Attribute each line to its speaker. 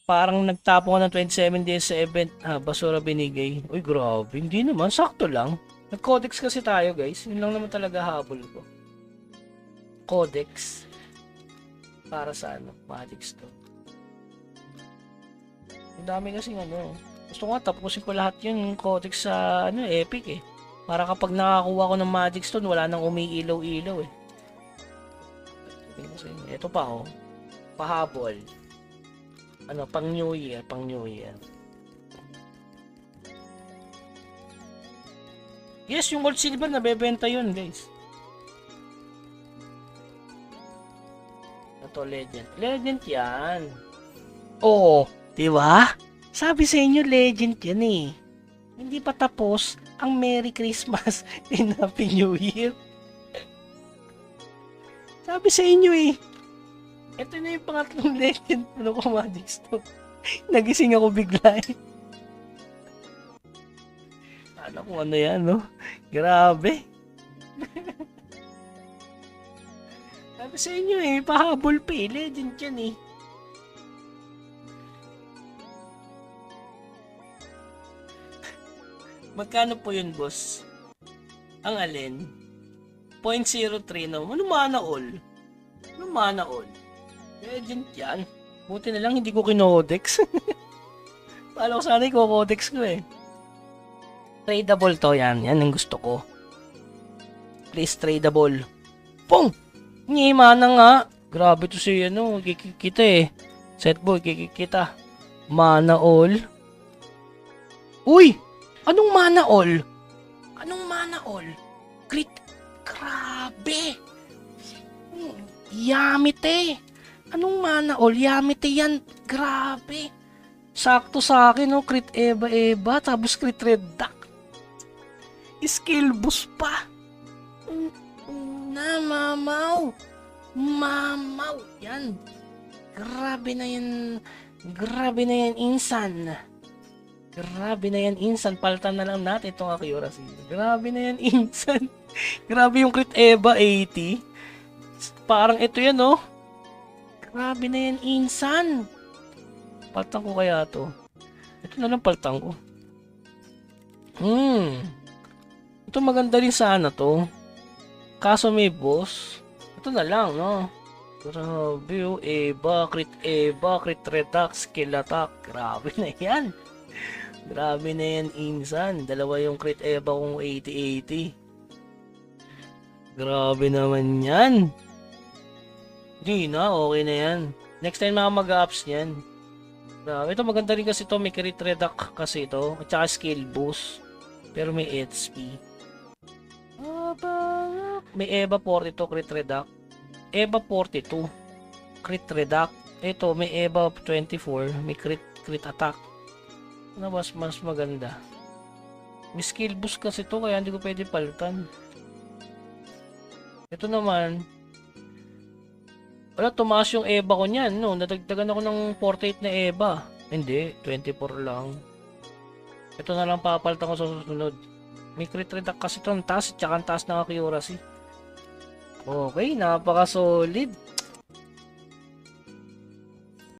Speaker 1: Parang nagtapo ka ng 27 days sa event. Basura binigay. Uy, grabe. Hindi naman. Sakto lang. Nag-codex kasi tayo, guys. Yun lang naman talaga habol ko. Codex. Para sa ano? Magic Stone. Ang dami kasi ano. Gusto ko nga tapusin ko lahat yun. Codex sa ano, epic eh. Para kapag nakakuha ko ng Magic Stone, wala nang umiilaw-ilaw eh. Ito pa oh. Pahabol. Ano, pang New Year, pang New Year. Yes, yung gold silver nabebenta yun, guys. Ito, legend. Legend yan. Oo, di ba? Sabi sa inyo, legend yan eh. Hindi pa tapos ang Merry Christmas and Happy New Year. Sabi sa inyo eh. Ito na yung pangatlong legend. Ano ko, Magic Stone. Nagising ako bigla eh. Ano kung ano yan, no? Grabe. Sabi sa inyo eh, pahabol pa eh. Legend yan eh. Magkano po yun, boss? Ang alin? 0.03 no? Ano mana all? Ano mana all? Legend yan. Buti na lang hindi ko kinodex. Pala ko sana i-codex ko eh. Tradable to yan. Yan ang gusto ko. Please tradable. Pong! Ngima na nga. Grabe to si ano. Kikikita eh. Set boy, kikikita. Mana all. Uy! Anong mana all? Anong mana all? Crit. Grabe. Yamite. Anong mana all? Yamite yan. Grabe. Sakto sa akin, no? Crit Eva. Tapos crit Red Duck. Skill boost pa. Mamaw. Mamaw. Yan. Grabe na yan. Grabe na yan, insan. Grabe na yan, insan. Paltan na lang natin itong accuracy. Grabe na yan, insan. Grabe yung crit Eva 80. Parang ito yan, no? Grabe na yan, insan. Paltan ko kaya to. Ito na lang paltan ko. Ito maganda rin sana to. Kaso may boss. Ito na lang, no? Grabe yung Eva, crit reduct, skill attack. Grabe na yan. Grabe na yan, insan. Dalawa yung crit Eva kung 80-80. Grabe naman yan. Di na, okay na yan. Next time mga mag-ups yan. Ito maganda rin kasi ito. May crit reduct kasi ito. At saka skill boost. Pero may HP. May Eva 42 crit reduct. Eva 42 crit reduct. Ito may Eva 24. May crit attack. Na mas maganda. May skill boost kasi ito kaya hindi ko pwede palitan. Ito naman wala, tumaas yung Eva ko niyan, no? Nadagdagan ako ng 48 na Eva. Hindi, 24 lang. Ito na lang papalitan ko sa susunod. May crit reduct kasi ito ang taas, tsaka ang taas ng accuracy. Okay, napaka solid.